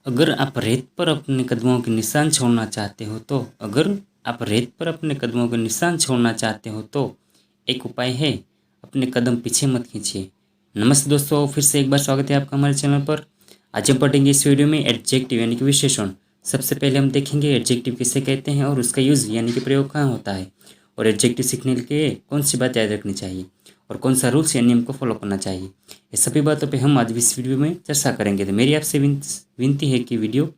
अगर आप रेत पर अपने कदमों के निशान छोड़ना चाहते हो तो अगर आप रेत पर अपने कदमों के निशान छोड़ना चाहते हो तो एक उपाय है, अपने कदम पीछे मत खींचिए। नमस्ते दोस्तों, फिर से एक बार स्वागत है आपका हमारे चैनल पर। आज हम पढ़ेंगे इस वीडियो में एडजेक्टिव यानी कि विशेषण। सबसे पहले हम देखेंगे एडजेक्टिव किसे कहते हैं और उसका यूज़ यानी कि प्रयोग कहाँ होता है, और एडजेक्टिव सीखने के लिए कौन सी बात याद रखनी चाहिए और कौन सा रूल्स या नियम को फॉलो करना चाहिए। ये सभी बातों पे हम आज इस वीडियो में चर्चा करेंगे। तो मेरी आपसे विनती है कि वीडियो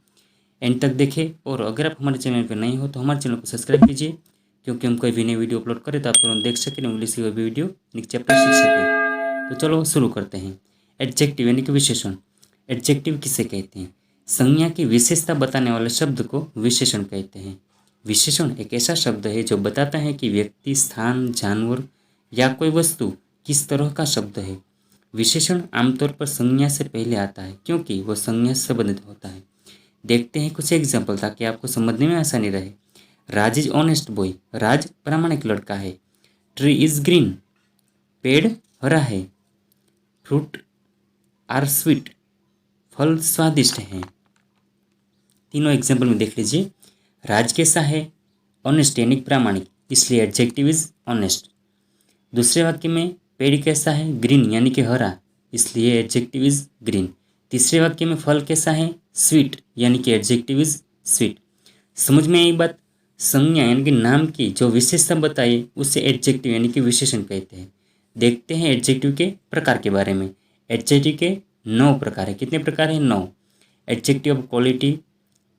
एंड तक देखें, और अगर आप हमारे चैनल पर नहीं हो तो हमारे चैनल को सब्सक्राइब कीजिए, क्योंकि हम कोई भी नई वीडियो अपलोड करें तो आप तुरंत देख सकें, इंग्लिश की कोई वीडियो नेक्स्ट चैप्टर सीख सकें। तो चलो शुरू करते हैं। एडजेक्टिव यानी कि विशेषण। एडजेक्टिव किसे कहते हैं? संज्ञा की विशेषता बताने वाले शब्द को विशेषण कहते हैं। विशेषण एक ऐसा शब्द है जो बताता है कि व्यक्ति, स्थान, जानवर या कोई वस्तु किस तरह का शब्द है। विशेषण आमतौर पर संज्ञा से पहले आता है क्योंकि वह संज्ञा से संबंधित होता है। देखते हैं कुछ एग्जाम्पल ताकि आपको समझने में आसानी रहे। राज इज ऑनेस्ट बॉय, राज प्रामाणिक लड़का है। ट्री इज ग्रीन, पेड़ हरा है। फ्रूट आर स्वीट, फल स्वादिष्ट हैं। तीनों एग्जाम्पल में देख लीजिए। राज कैसा है? ऑनेस्ट यानी प्रामाणिक, इसलिए एडजेक्टिव इज ऑनेस्ट। दूसरे वाक्य में पेड़ कैसा है? ग्रीन यानी कि हरा, इसलिए एडजेक्टिव इज ग्रीन। तीसरे वाक्य में फल कैसा है? स्वीट यानी कि एडजेक्टिव इज स्वीट। समझ में आई बात? संज्ञा यानी कि नाम की जो विशेषता बताइए उसे एडजेक्टिव यानी कि विशेषण कहते हैं। देखते हैं एडजेक्टिव के प्रकार के बारे में। एडजेक्टिव के 9 प्रकार है। कितने प्रकार हैं? 9। Adjective of quality,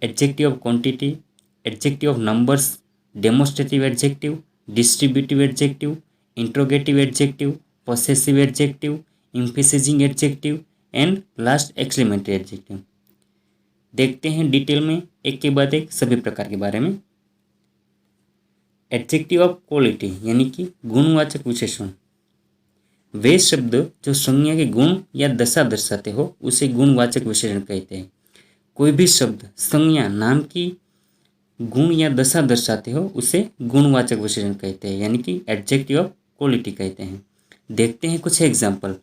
adjective of quantity, adjective of numbers, demonstrative adjective, distributive adjective, interrogative adjective, possessive adjective, emphasizing adjective and last exclamatory adjective. देखते हैं डिटेल में एक के बाद एक सभी प्रकार के बारे में। एडजेक्टिव ऑफ क्वालिटी यानी कि गुणवाचक विशेषण। वे शब्द जो संज्ञा के गुण या दशा दर्शाते हो उसे गुणवाचक विशेषण कहते हैं। कोई भी शब्द संज्ञा नाम की गुण या दशा दर्शाते हो उसे गुणवाचक विशेषण कहते हैं, यानी कि एडजेक्टिव ऑफ क्वालिटी कहते हैं। देखते हैं कुछ example.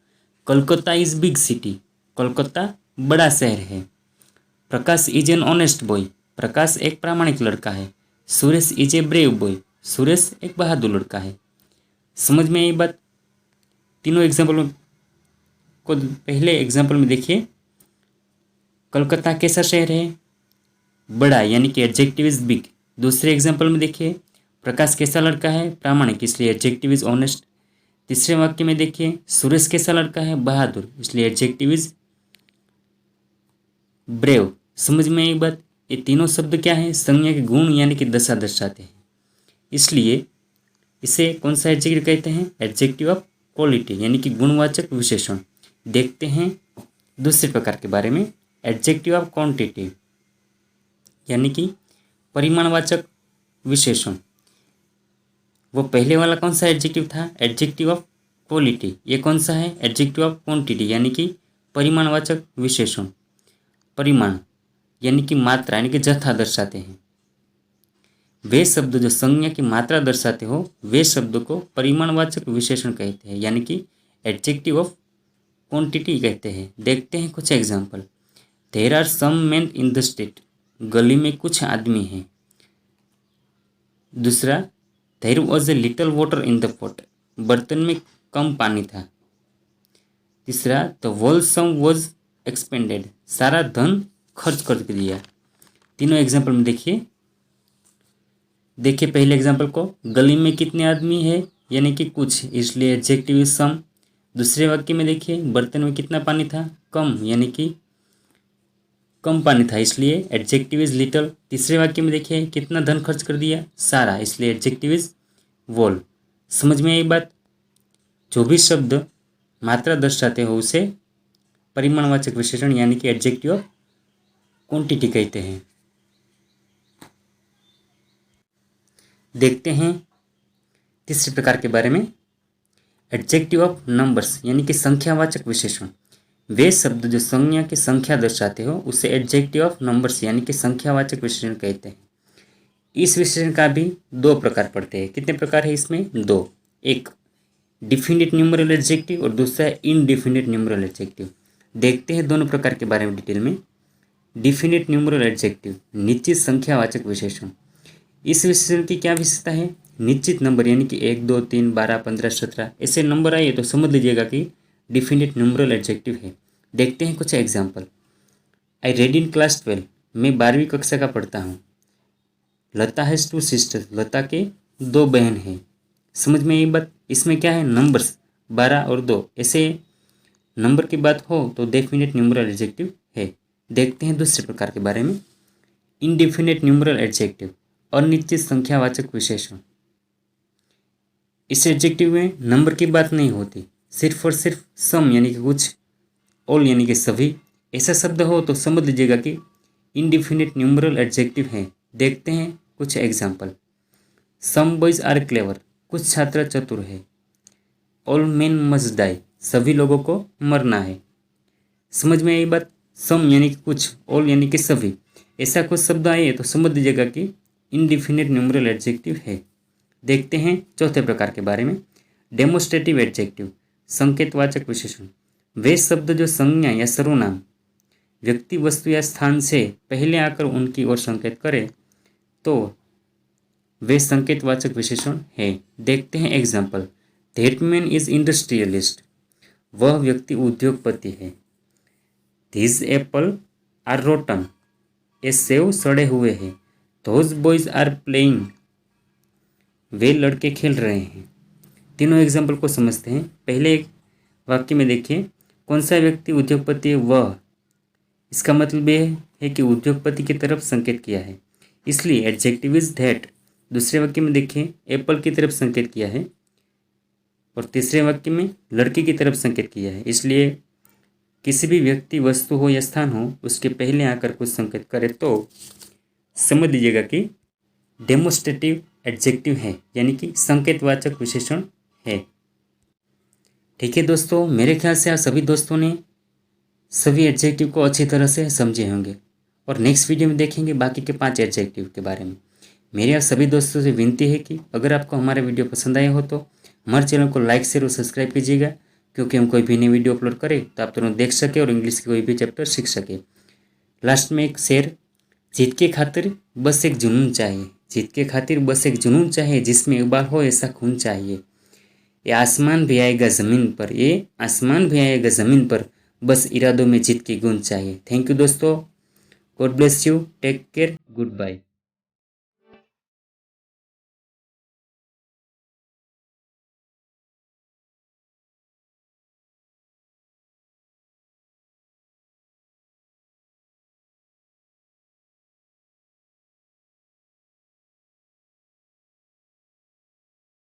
Kolkata is big city, Kolkata बड़ा शहर है। प्रकाश इज एन ऑनेस्ट बॉय, प्रकाश एक प्रामाणिक लड़का है। Suresh is a brave boy, Suresh एक बहादुर लड़का है। समझ में आई बात? तीनों एग्जाम्पल को पहले एग्जाम्पल में देखिए। कोलकाता कैसा शहर है? बड़ा, यानी कि एडजेक्टिव इज बिग। दूसरे एग्जाम्पल में देखिए, प्रकाश कैसा लड़का है? प्रामाणिक, इसलिए एडजेक्टिव इज ऑनेस्ट। तीसरे वाक्य में देखिए, सुरेश कैसा लड़का है? बहादुर, इसलिए एडजेक्टिव इज ब्रेव। समझ में एक बात? ये तीनों शब्द क्या है? संज्ञा के गुण यानी कि दशा दर्शाते हैं, इसलिए इसे कौन सा एडजेक्टिव कहते हैं? एडजेक्टिव ऑफ क्वालिटी यानी कि गुणवाचक विशेषण। देखते हैं दूसरे प्रकार के बारे में। एडजेक्टिव ऑफ क्वांटिटी यानी कि परिमाणवाचक विशेषण। वो पहले वाला कौन सा एडजेक्टिव था? Adjective of quality. ये कौन सा है? एडजेक्टिव ऑफ क्वांटिटी यानी कि परिमाणवाचक विशेषण। परिमाण यानी कि मात्रा यानी कि जत्था दर्शाते हैं। वे शब्द जो संज्ञा की मात्रा दर्शाते हो वे शब्द को परिमाणवाचक विशेषण कहते हैं, यानी कि एडजेक्टिव ऑफ क्वांटिटी कहते हैं। देखते हैं कुछ example. There are some men in the street, गली में कुछ आदमी हैं। दूसरा, there was a little water in the pot, बर्तन में कम पानी था। तीसरा, the whole sum was expended, सारा धन खर्च कर दिया। तीनों एग्जाम्पल में देखिए पहले एग्जाम्पल को, गली में कितने आदमी है यानी कि कुछ, इसलिए एडजेक्टिव इज सम। दूसरे वाक्य में देखिए, बर्तन में कितना पानी था? कम, यानी कि कम पानी था, इसलिए एडजेक्टिव इज लिटल। तीसरे वाक्य में देखिए, कितना धन खर्च कर दिया? सारा, इसलिए एडजेक्टिव इज वॉल। समझ में आई बात? जो भी शब्द मात्रा दर्शाते हो उसे परिमाणवाचक विशेषण यानी कि एडजेक्टिव ऑफ क्वांटिटी कहते हैं। देखते हैं तीसरे प्रकार के बारे में। एडजेक्टिव ऑफ नंबर्स यानी कि संख्यावाचक विशेषण। वे शब्द जो संज्ञा की संख्या दर्शाते हो उसे एडजेक्टिव ऑफ नंबर्स यानी कि संख्यावाचक विशेषण कहते हैं। इस विशेषण का भी 2 प्रकार पड़ते हैं। कितने प्रकार है इसमें? 2। एक डिफिनिट न्यूमरल एडजेक्टिव और दूसरा है इनडिफिनिट न्यूमरल एडजेक्टिव। देखते हैं दोनों प्रकार के बारे में डिटेल में। डिफिनिट न्यूमरल एडजेक्टिव, निश्चित संख्यावाचक विशेषण। इस विशेषण की क्या विशेषता है? निश्चित नंबर यानी कि 1, 2, 3, 12, 15, 17 ऐसे नंबर आइए तो समझ लीजिएगा कि डिफिनिट न्यूमरल एडजेक्टिव है। देखते हैं कुछ example. I read in class 12, मैं 12वीं कक्षा का पढ़ता हूँ। लता हैज़ 2 सिस्टर्स, लता के 2 बहन हैं। समझ में ये बात? इसमें क्या है? नंबर्स 12 और 2 ऐसे नंबर की बात हो तो डेफिनेट न्यूमरल एडजेक्टिव है। देखते हैं दूसरे प्रकार के बारे में। इनडेफिनेट न्यूमरल एडजेक्टिव, अनिश्चित संख्यावाचक विशेषण। इस एडजेक्टिव में नंबर की बात नहीं होती, सिर्फ और सिर्फ सम यानी कि कुछ, ऑल यानी कि सभी ऐसा शब्द हो तो समझ लीजिएगा कि इनडेफिनेट न्यूमरल एडजेक्टिव है। देखते हैं कुछ example. Some boys are clever, कुछ छात्र चतुर है। ऑल मेन मस्ट डाई, सभी लोगों को मरना है। समझ में आई बात? सम यानी कि कुछ, ऑल यानी कि सभी, ऐसा कुछ शब्द आए तो समझ लीजिएगा कि इनडिफिनिट न्यूमरल एडजेक्टिव है। देखते हैं चौथे प्रकार के बारे में। डेमोस्ट्रेटिव एडजेक्टिव, संकेतवाचक विशेषण। वे शब्द जो संज्ञा या सर्वनाम, व्यक्ति, वस्तु या स्थान से पहले आकर उनकी ओर संकेत करे तो वे संकेतवाचक विशेषण है। देखते हैं example. That man is industrialist, वह व्यक्ति उद्योगपति है। These एप्पल आर रोटन, ये सेव सड़े हुए हैं। Those boys आर प्लेइंग, वे लड़के खेल रहे हैं। तीनों एग्जाम्पल को समझते हैं। पहले एक वाक्य में देखिए, कौन सा व्यक्ति उद्योगपति है? वह, इसका मतलब ये है कि उद्योगपति की तरफ संकेत किया है, इसलिए एडजेक्टिव इज दैट। दूसरे वाक्य में देखिए, एप्पल की तरफ संकेत किया है और तीसरे वाक्य में लड़के की तरफ संकेत किया है, इसलिए किसी भी व्यक्ति, वस्तु हो या स्थान हो, उसके पहले आकर कुछ संकेत करे तो समझ लीजिएगा कि डेमोस्ट्रेटिव एडजेक्टिव है, यानी कि संकेतवाचक विशेषण है। ठीक है दोस्तों, मेरे ख्याल से आप सभी दोस्तों ने सभी एडजेक्टिव को अच्छी तरह से समझे होंगे और नेक्स्ट वीडियो में देखेंगे बाकी के 5 एडजेक्टिव के बारे में। मेरी आप सभी दोस्तों से विनती है कि अगर आपको हमारा वीडियो पसंद आया हो तो हमारे चैनल को लाइक, शेयर और सब्सक्राइब कीजिएगा, क्योंकि हम कोई भी नई वीडियो अपलोड करें तो आप तुरंत देख सके और इंग्लिश के कोई भी चैप्टर सीख सके। लास्ट में एक शेर, जीत के खातिर बस एक जुनून चाहिए, जीत के खातिर बस एक जुनून चाहिए, जिसमें इकबाल हो ऐसा खून चाहिए। ये आसमान भी आएगा ज़मीन पर, ये आसमान भी आएगा ज़मीन पर, बस इरादों में जीत की गूंज चाहिए। थैंक यू दोस्तों, God bless you, take care, good bye.